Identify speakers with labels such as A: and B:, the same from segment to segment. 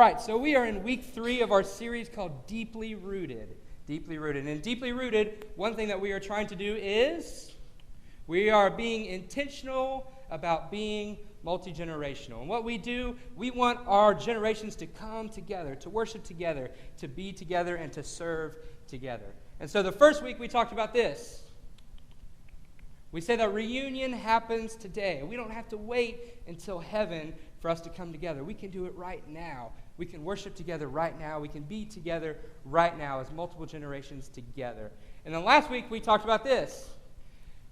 A: right, so we are in week 3 of our series called Deeply Rooted. Deeply Rooted. And Deeply Rooted, one thing that we are trying to do is we are being intentional about being multi-generational. And what we do, we want our generations to come together, to worship together, to be together, and to serve together. And so the first week we talked about this. We say that reunion happens today. We don't have to wait until heaven for us to come together. We can do it right now. We can worship together right now. We can be together right now as multiple generations together. And then last week we talked about this.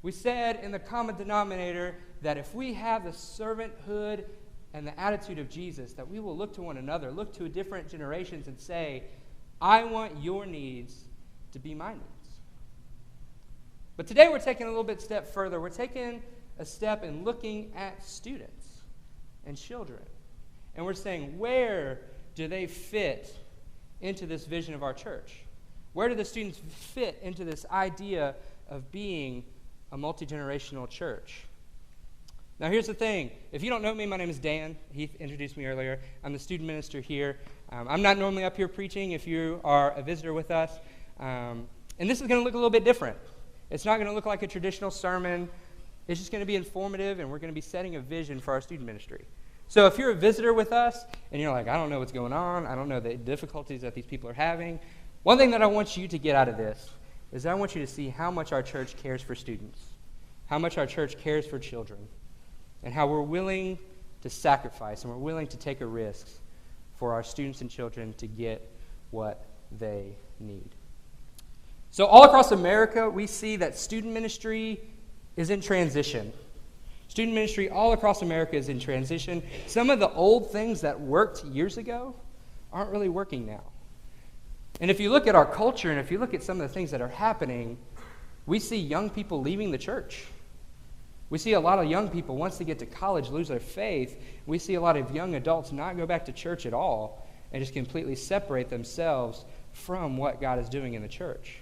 A: We said in the common denominator that if we have the servanthood and the attitude of Jesus, that we will look to one another, look to different generations and say, I want your needs to be my needs. But today we're taking a little bit step further. We're taking a step in looking at students and children. And we're saying, where do they fit into this vision of our church? Where do the students fit into this idea of being a multi-generational church? Now here's the thing. If you don't know me, my name is Dan. Heath introduced me earlier. I'm the student minister here. I'm not normally up here preaching if you are a visitor with us. And this is going to look a little bit different. It's not going to look like a traditional sermon. It's just going to be informative, and we're going to be setting a vision for our student ministry. So if you're a visitor with us, and you're like, I don't know what's going on, I don't know the difficulties that these people are having, one thing that I want you to get out of this is I want you to see how much our church cares for students, how much our church cares for children, and how we're willing to sacrifice and we're willing to take a risk for our students and children to get what they need. So all across America, we see that student ministry is in transition. Student ministry all across America is in transition. Some of the old things that worked years ago aren't really working now. And if you look at our culture and if you look at some of the things that are happening, we see young people leaving the church. We see a lot of young people, once they get to college, lose their faith. We see a lot of young adults not go back to church at all and just completely separate themselves from what God is doing in the church.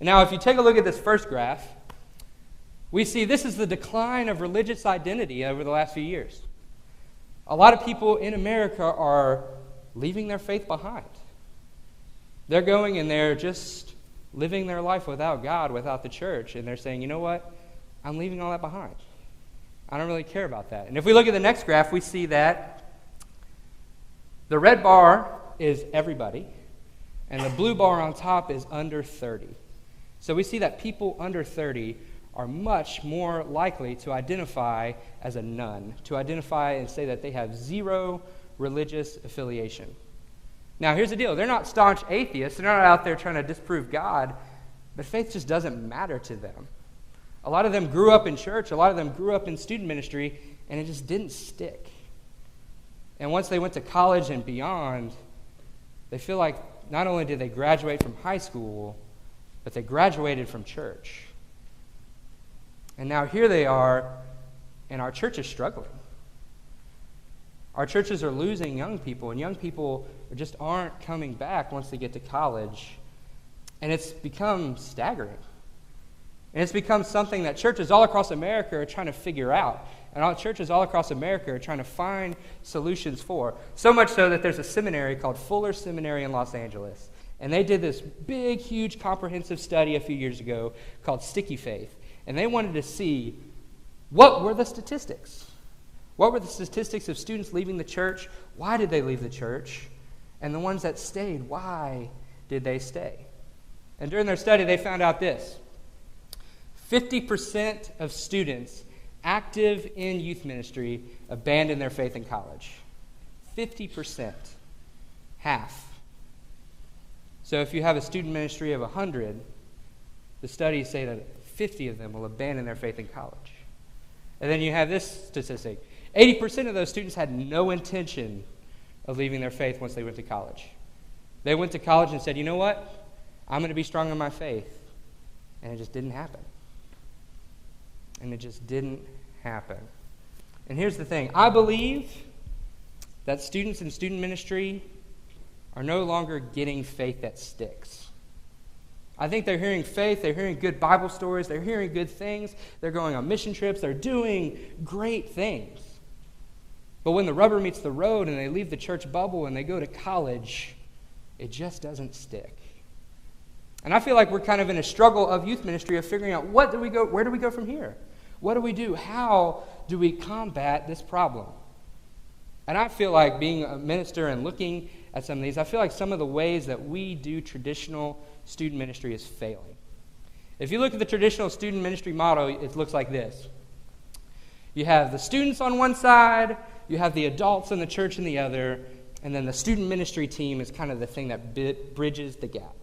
A: Now, if you take a look at this first graph, we see this is the decline of religious identity over the last few years. A lot of people in America are leaving their faith behind. They're going and they're just living their life without God, without the church, and they're saying, you know what? I'm leaving all that behind. I don't really care about that. And if we look at the next graph, we see that the red bar is everybody, and the blue bar on top is under 30. So we see that people under 30 are much more likely to identify as a none, to identify and say that they have zero religious affiliation. Now, here's the deal. They're not staunch atheists. They're not out there trying to disprove God, but faith just doesn't matter to them. A lot of them grew up in church. A lot of them grew up in student ministry, and it just didn't stick. And once they went to college and beyond, they feel like not only did they graduate from high school, but they graduated from church. And now here they are, and our church is struggling. Our churches are losing young people, and young people just aren't coming back once they get to college. And it's become staggering. And it's become something that churches all across America are trying to figure out. And all churches all across America are trying to find solutions for. So much so that there's a seminary called Fuller Seminary in Los Angeles. And they did this big, huge, comprehensive study a few years ago called Sticky Faith. And they wanted to see what were the statistics. What were the statistics of students leaving the church? Why did they leave the church? And the ones that stayed, why did they stay? And during their study, they found out this. 50% of students active in youth ministry abandon their faith in college. 50%. Half. So if you have a student ministry of 100, the studies say that 50 of them will abandon their faith in college. And then you have this statistic. 80% of those students had no intention of leaving their faith once they went to college. They went to college and said, you know what? I'm going to be strong in my faith. And it just didn't happen. And it just didn't happen. And here's the thing. I believe that students in student ministry are no longer getting faith that sticks. I think they're hearing faith, they're hearing good Bible stories, they're hearing good things, they're going on mission trips, they're doing great things. But when the rubber meets the road and they leave the church bubble and they go to college, it just doesn't stick. And I feel like we're kind of in a struggle of youth ministry of figuring out where do we go from here? What do we do? How do we combat this problem? And I feel like being a minister and looking at some of these, I feel like some of the ways that we do traditional student ministry is failing. If you look at the traditional student ministry model, it looks like this. You have the students on one side, you have the adults in the church on the other, and then the student ministry team is kind of the thing that bridges the gap.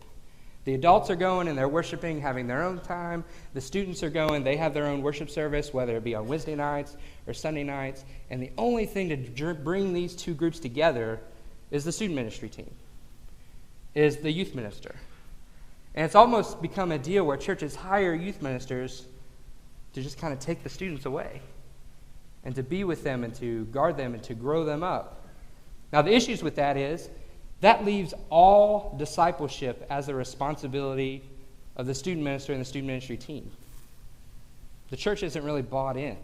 A: The adults are going and they're worshiping, having their own time. The students are going, they have their own worship service, whether it be on Wednesday nights or Sunday nights. And the only thing to bring these two groups together is the student ministry team, is the youth minister. And it's almost become a deal where churches hire youth ministers to just kind of take the students away and to be with them and to guard them and to grow them up. Now, the issues with that is that leaves all discipleship as a responsibility of the student minister and the student ministry team. The church isn't really bought in.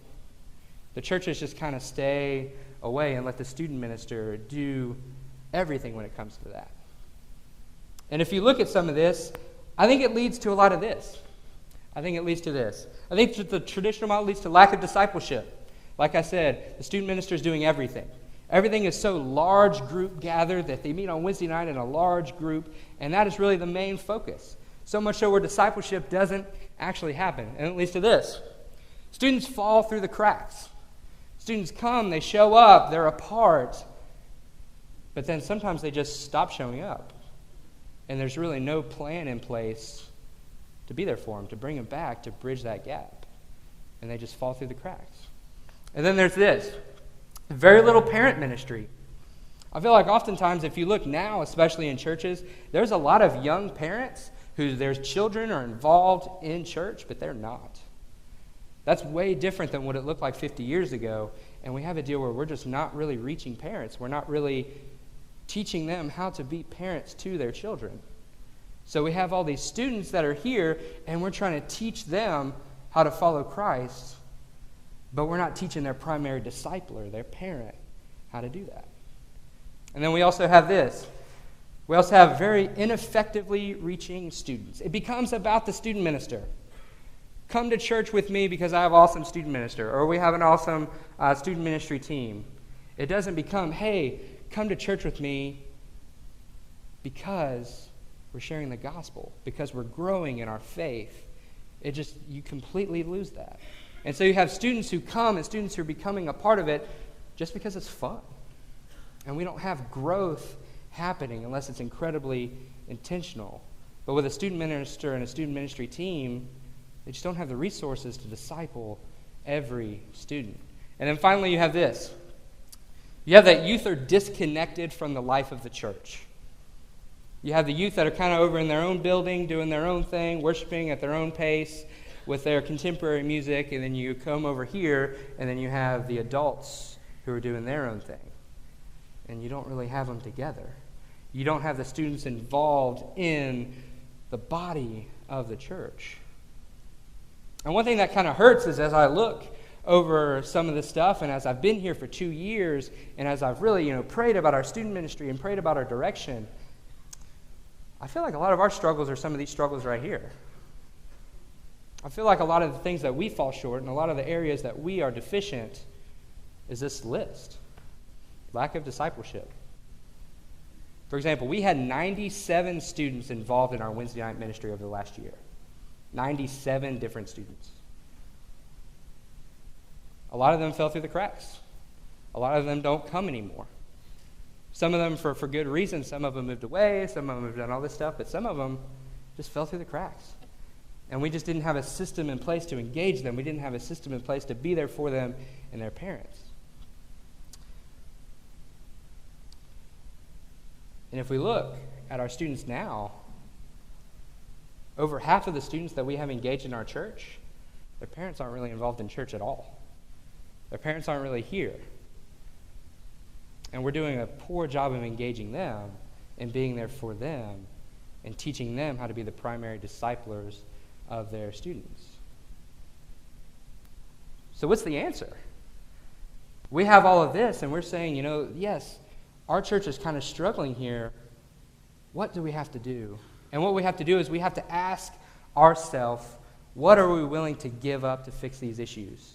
A: The churches just kind of stay away and let the student minister do everything when it comes to that. And if you look at some of this, I think it leads to a lot of this. I think it leads to this. I think the traditional model leads to lack of discipleship. Like I said, the student minister is doing everything. Everything is so large group gathered that they meet on Wednesday night in a large group, and that is really the main focus. So much so where discipleship doesn't actually happen. And it leads to this. Students fall through the cracks. Students come, they show up, they're a part, but then sometimes they just stop showing up. And there's really no plan in place to be there for them, to bring them back, to bridge that gap. And they just fall through the cracks. And then there's this. Very little parent ministry. I feel like oftentimes if you look now, especially in churches, there's a lot of young parents who their children are involved in church, but they're not. That's way different than what it looked like 50 years ago. And we have a deal where we're just not really reaching parents. We're not really teaching them how to be parents to their children. So we have all these students that are here, and we're trying to teach them how to follow Christ, but we're not teaching their primary discipler, their parent, how to do that. And then we also have this. We also have very ineffectively reaching students. It becomes about the student minister. Come to church with me because I have an awesome student minister, or we have an awesome student ministry team. It doesn't become, hey, come to church with me because we're sharing the gospel, because we're growing in our faith. You completely lose that. And so you have students who come and students who are becoming a part of it just because it's fun. And we don't have growth happening unless it's incredibly intentional. But with a student minister and a student ministry team, they just don't have the resources to disciple every student. And then finally you have this. You have that youth are disconnected from the life of the church. You have the youth that are kind of over in their own building, doing their own thing, worshiping at their own pace with their contemporary music, and then you come over here, and then you have the adults who are doing their own thing. And you don't really have them together. You don't have the students involved in the body of the church. And one thing that kind of hurts is as I look over some of this stuff, and as I've been here for 2 years, and as I've really, prayed about our student ministry and prayed about our direction, I feel like a lot of our struggles are some of these struggles right here. I feel like a lot of the things that we fall short and a lot of the areas that we are deficient is this list. Lack of discipleship. For example, we had 97 students involved in our Wednesday night ministry over the last year. 97 different students. A lot of them fell through the cracks. A lot of them don't come anymore. Some of them for good reasons. Some of them moved away. Some of them have done all this stuff. But some of them just fell through the cracks. And we just didn't have a system in place to engage them. We didn't have a system in place to be there for them and their parents. And if we look at our students now, over half of the students that we have engaged in our church, their parents aren't really involved in church at all. Their parents aren't really here. And we're doing a poor job of engaging them and being there for them and teaching them how to be the primary disciplers of their students. So what's the answer? We have all of this, and we're saying, yes, our church is kind of struggling here. What do we have to do? And what we have to do is we have to ask ourselves, what are we willing to give up to fix these issues?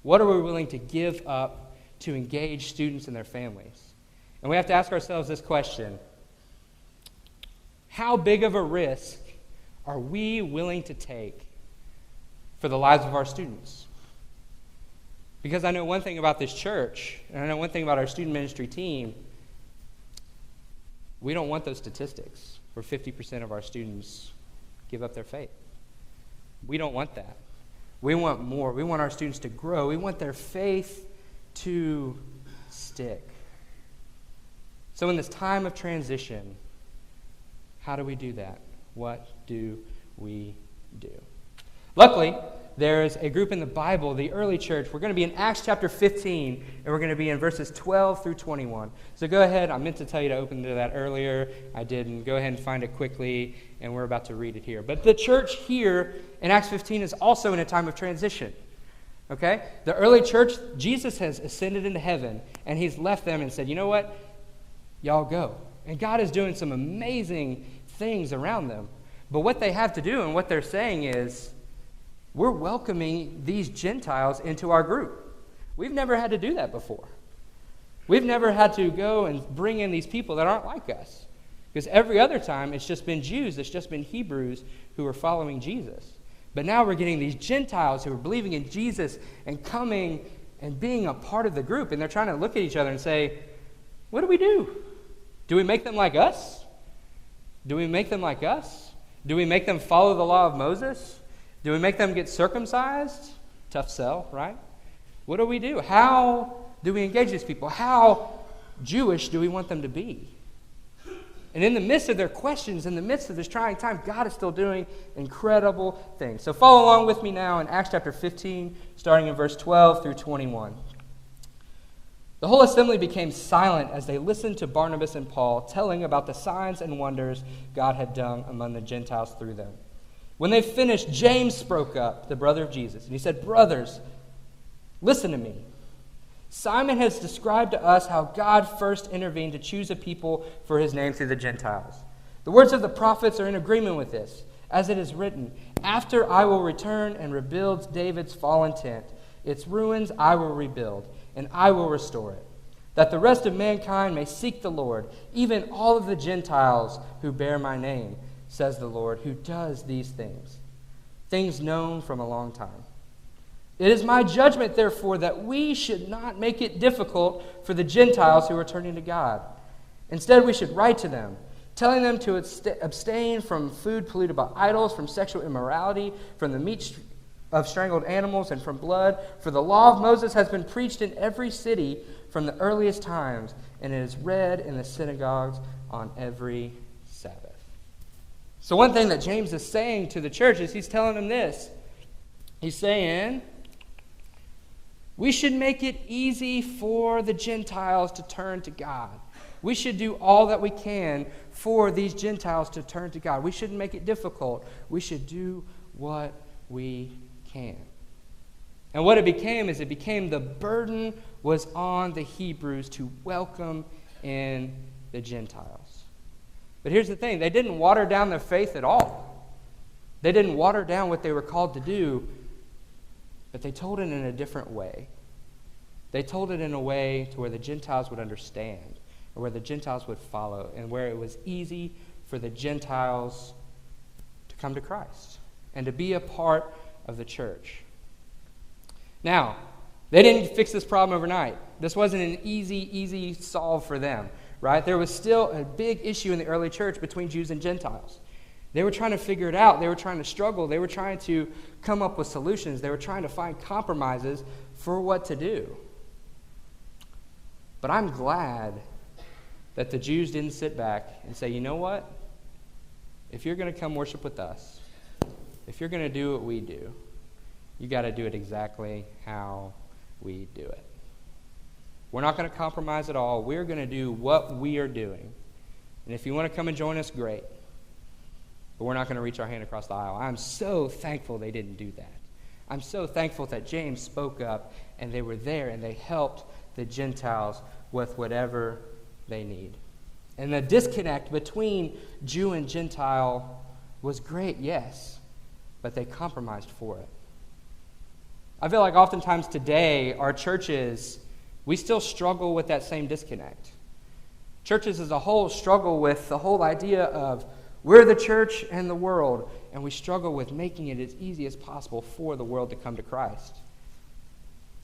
A: What are we willing to give up to engage students and their families? And we have to ask ourselves this question: how big of a risk are we willing to take for the lives of our students? Because I know one thing about this church, and I know one thing about our student ministry team: we don't want those statistics where 50% of our students give up their faith. We don't want that. We want more. We want our students to grow. We want their faith to stick. So in this time of transition, how do we do that? What do we do? Luckily, there's a group in the Bible, the early church. We're going to be in Acts chapter 15, and we're going to be in verses 12 through 21. So go ahead. I meant to tell you to open to that earlier. I didn't. Go ahead and find it quickly, and we're about to read it here. But the church here in Acts 15 is also in a time of transition. Okay? The early church, Jesus has ascended into heaven, and he's left them and said, you know what? Y'all go. And God is doing some amazing things around them. But what they have to do and what they're saying is, we're welcoming these Gentiles into our group. We've never had to do that before. We've never had to go and bring in these people that aren't like us. Because every other time, it's just been Jews, it's just been Hebrews who are following Jesus. But now we're getting these Gentiles who are believing in Jesus and coming and being a part of the group. And they're trying to look at each other and say, what do we do? Do we make them like us? Do we make them like us? Do we make them follow the law of Moses? Do we make them get circumcised? Tough sell, right? What do we do? How do we engage these people? How Jewish do we want them to be? And in the midst of their questions, in the midst of this trying time, God is still doing incredible things. So follow along with me now in Acts chapter 15, starting in verse 12 through 21. The whole assembly became silent as they listened to Barnabas and Paul telling about the signs and wonders God had done among the Gentiles through them. When they finished, James spoke up, the brother of Jesus, and he said, brothers, listen to me. Simon has described to us how God first intervened to choose a people for his name through the Gentiles. The words of the prophets are in agreement with this. As it is written, after I will return and rebuild David's fallen tent, its ruins I will rebuild, and I will restore it, that the rest of mankind may seek the Lord, even all of the Gentiles who bear my name, says the Lord, who does these things, things known from a long time. It is my judgment, therefore, that we should not make it difficult for the Gentiles who are turning to God. Instead, we should write to them, telling them to abstain from food polluted by idols, from sexual immorality, from the meat of strangled animals, and from blood. For the law of Moses has been preached in every city from the earliest times, and it is read in the synagogues on every Sabbath. So one thing that James is saying to the church is he's telling them this. He's saying, we should make it easy for the Gentiles to turn to God. We should do all that we can for these Gentiles to turn to God. We shouldn't make it difficult. We should do what we can. And what it became is the burden was on the Hebrews to welcome in the Gentiles. But here's the thing, they didn't water down their faith at all. They didn't water down what they were called to do, but they told it in a different way. They told it in a way to where the Gentiles would understand, or where the Gentiles would follow, and where it was easy for the Gentiles to come to Christ and to be a part of the church. Now, they didn't fix this problem overnight. This wasn't an easy solve for them. Right? There was still a big issue in the early church between Jews and Gentiles. They were trying to figure it out. They were trying to struggle. They were trying to come up with solutions. They were trying to find compromises for what to do. But I'm glad that the Jews didn't sit back and say, you know what? If you're going to come worship with us, if you're going to do what we do, you got to do it exactly how we do it. We're not going to compromise at all. We're going to do what we are doing. And if you want to come and join us, great. But we're not going to reach our hand across the aisle. I'm so thankful they didn't do that. I'm so thankful that James spoke up and they were there and they helped the Gentiles with whatever they need. And the disconnect between Jew and Gentile was great, yes, but they compromised for it. I feel like oftentimes today, our churches, we still struggle with that same disconnect. Churches as a whole struggle with the whole idea of we're the church and the world, and we struggle with making it as easy as possible for the world to come to Christ.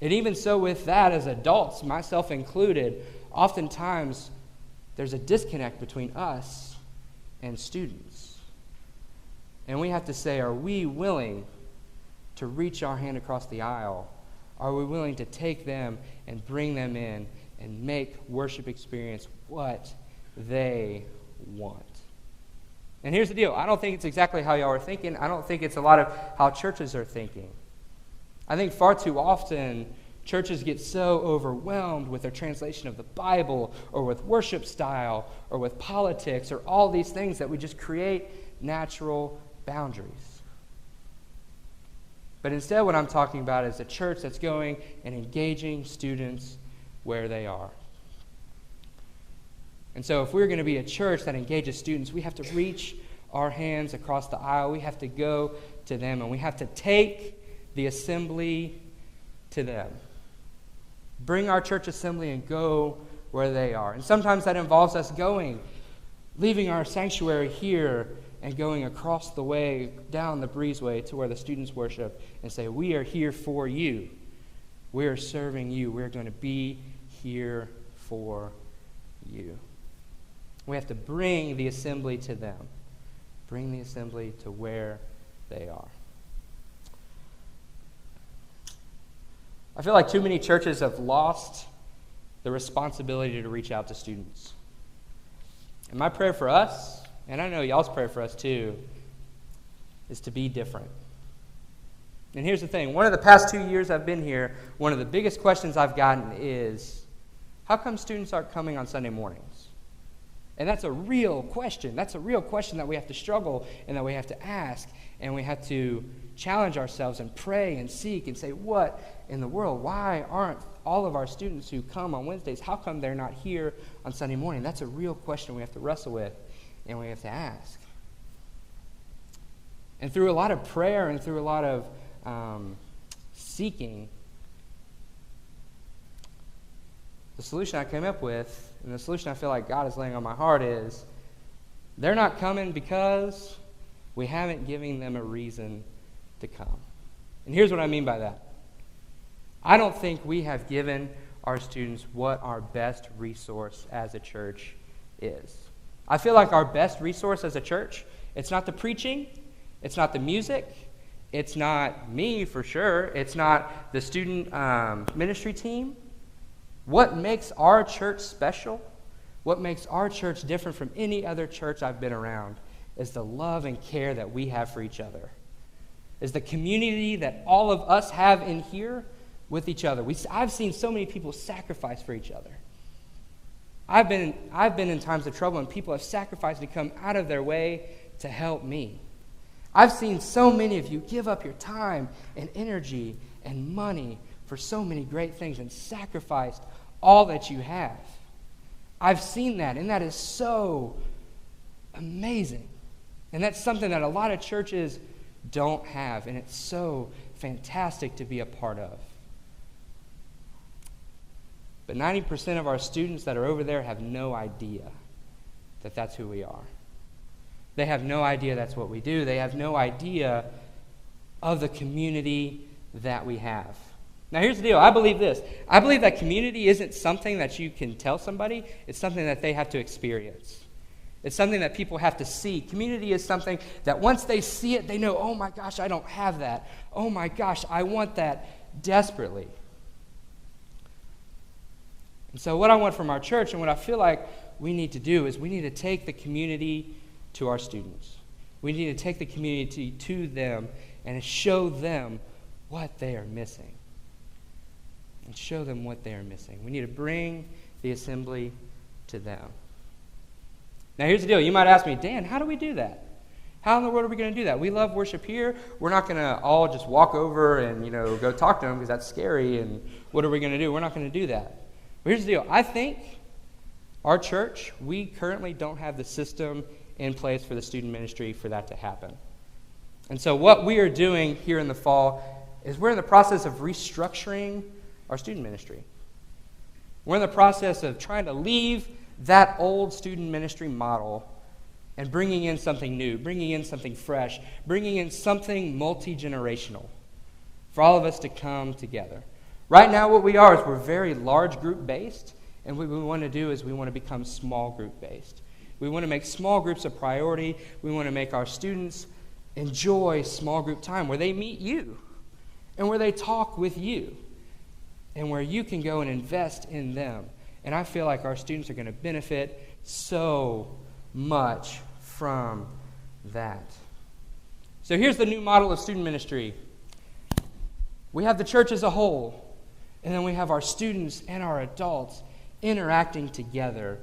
A: And even so with that, as adults, myself included, oftentimes there's a disconnect between us and students. And we have to say, are we willing to reach our hand across the aisle? Are we willing to take them and bring them in and make worship experience what they want? And here's the deal. I don't think it's exactly how y'all are thinking. I don't think it's a lot of how churches are thinking. I think far too often churches get so overwhelmed with their translation of the Bible or with worship style or with politics or all these things that we just create natural boundaries. But instead what I'm talking about is a church that's going and engaging students where they are. And so if we're going to be a church that engages students, we have to reach our hands across the aisle. We have to go to them, and we have to take the assembly to them. Bring our church assembly and go where they are. And sometimes that involves us leaving our sanctuary here and going across the way, down the breezeway to where the students worship and say, we are here for you. We are serving you. We're going to be here for you. We have to bring the assembly to them. Bring the assembly to where they are. I feel like too many churches have lost the responsibility to reach out to students. And my prayer for us, and I know y'all's prayer for us too, is to be different. And here's the thing. One of the past 2 years I've been here, one of the biggest questions I've gotten is, how come students aren't coming on Sunday mornings? And that's a real question. That's a real question that we have to struggle and that we have to ask. And we have to challenge ourselves and pray and seek and say, what in the world? Why aren't all of our students who come on Wednesdays, how come they're not here on Sunday morning? That's a real question we have to wrestle with and we have to ask. And through a lot of prayer and through a lot of seeking, the solution I came up with, and the solution I feel like God is laying on my heart is, they're not coming because we haven't given them a reason to come. And here's what I mean by that. I don't think we have given our students what our best resource as a church is. I feel like our best resource as a church, it's not the preaching, it's not the music, it's not me for sure, it's not the student ministry team. What makes our church special, what makes our church different from any other church I've been around, is the love and care that we have for each other. Is the community that all of us have in here with each other. I've seen so many people sacrifice for each other. I've been in times of trouble and people have sacrificed to come out of their way to help me. I've seen so many of you give up your time and energy and money for so many great things and sacrificed all that you have. I've seen that, and that is so amazing. And that's something that a lot of churches don't have, and it's so fantastic to be a part of. But 90% of our students that are over there have no idea that that's who we are. They have no idea that's what we do. They have no idea of the community that we have. Now, here's the deal. I believe this. I believe that community isn't something that you can tell somebody. It's something that they have to experience. It's something that people have to see. Community is something that once they see it, they know, oh my gosh, I don't have that. Oh my gosh, I want that desperately. And so what I want from our church and what I feel like we need to do is we need to take the community to our students. We need to take the community to them and show them what they are missing. And show them what they are missing. We need to bring the assembly to them. Now here's the deal. You might ask me, Dan, how do we do that? How in the world are we going to do that? We love worship here. We're not going to all just walk over and go talk to them because that's scary. And what are we going to do? We're not going to do that. Well, here's the deal. I think our church, we currently don't have the system in place for the student ministry for that to happen. And so what we are doing here in the fall is we're in the process of restructuring our student ministry. We're in the process of trying to leave that old student ministry model and bringing in something new, bringing in something fresh, bringing in something multi-generational for all of us to come together. Right now what we are is we're very large group based, and what we want to do is we want to become small group based. We want to make small groups a priority. We want to make our students enjoy small group time where they meet you and where they talk with you and where you can go and invest in them. And I feel like our students are going to benefit so much from that. So here's the new model of student ministry. We have the church as a whole, and then we have our students and our adults interacting together,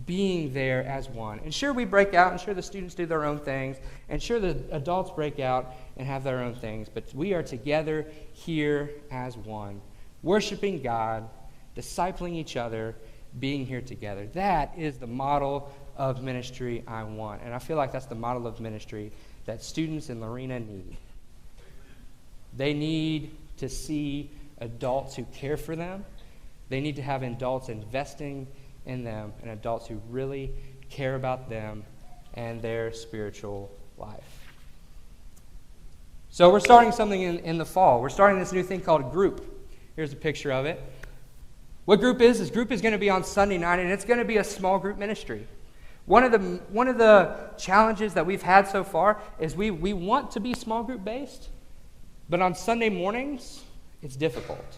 A: being there as one. And sure, we break out, and sure, the students do their own things, and sure, the adults break out and have their own things, but we are together here as one, worshiping God, discipling each other, being here together. That is the model of ministry I want, and I feel like that's the model of ministry that students in Lorena need. They need to see adults who care for them. They need to have adults investing in them and adults who really care about them and their spiritual life. So we're starting something in the fall. We're starting this new thing called Group. Here's a picture of it. What Group is Group is going to be on Sunday night, and it's going to be a small group ministry. One of the challenges that we've had so far is we want to be small group based, but on Sunday mornings, it's difficult.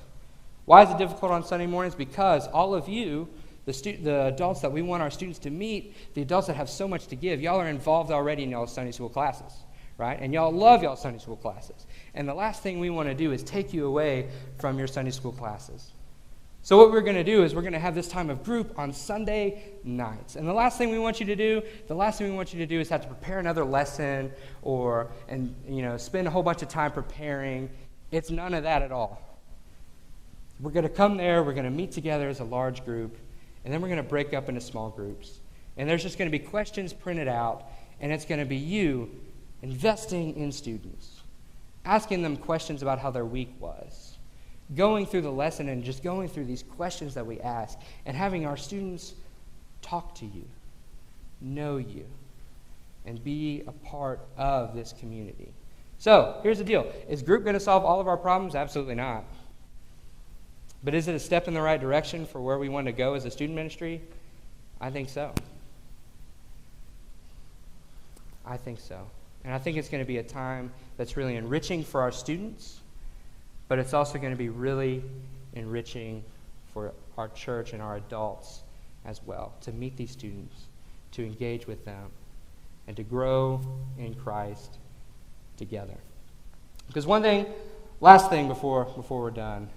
A: Why is it difficult on Sunday mornings? Because all of you, the adults that we want our students to meet, the adults that have so much to give, y'all are involved already in y'all's Sunday school classes, right? And y'all love y'all's Sunday school classes. And the last thing we want to do is take you away from your Sunday school classes. So what we're going to do is we're going to have this time of group on Sunday nights. And the last thing we want you to do is have to prepare another lesson and spend a whole bunch of time preparing. It's none of that at all. We're going to come there, we're going to meet together as a large group, and then we're going to break up into small groups. And there's just going to be questions printed out, and it's going to be you investing in students, asking them questions about how their week was, going through the lesson and just going through these questions that we ask, and having our students talk to you, know you, and be a part of this community. So, here's the deal. Is Group going to solve all of our problems? Absolutely not. But is it a step in the right direction for where we want to go as a student ministry? I think so. I think so. And I think it's going to be a time that's really enriching for our students, but it's also going to be really enriching for our church and our adults as well, to meet these students, to engage with them, and to grow in Christ together. Because last thing before we're done,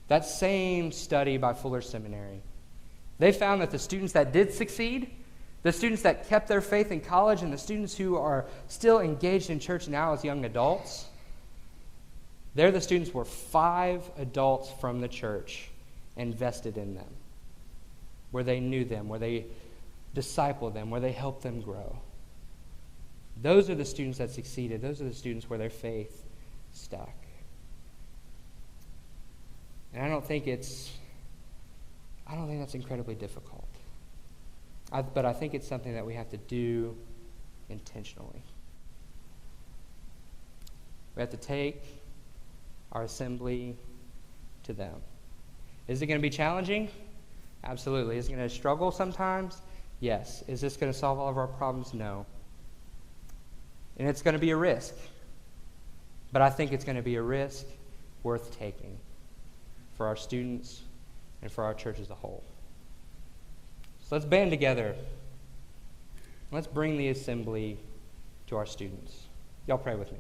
A: that same study by Fuller Seminary, they found that the students that did succeed, the students that kept their faith in college, and the students who are still engaged in church now as young adults, they're the students where 5 adults from the church invested in them, where they knew them, where they discipled them, where they helped them grow. Those are the students that succeeded. Those are the students where their faith stuck. And I don't think that's incredibly difficult. But I think it's something that we have to do intentionally. We have to take our assembly to them. Is it going to be challenging? Absolutely. Is it going to struggle sometimes? Yes. Is this going to solve all of our problems? No. And it's going to be a risk. But I think it's going to be a risk worth taking for our students and for our church as a whole. So let's band together. Let's bring the assembly to our students. Y'all pray with me.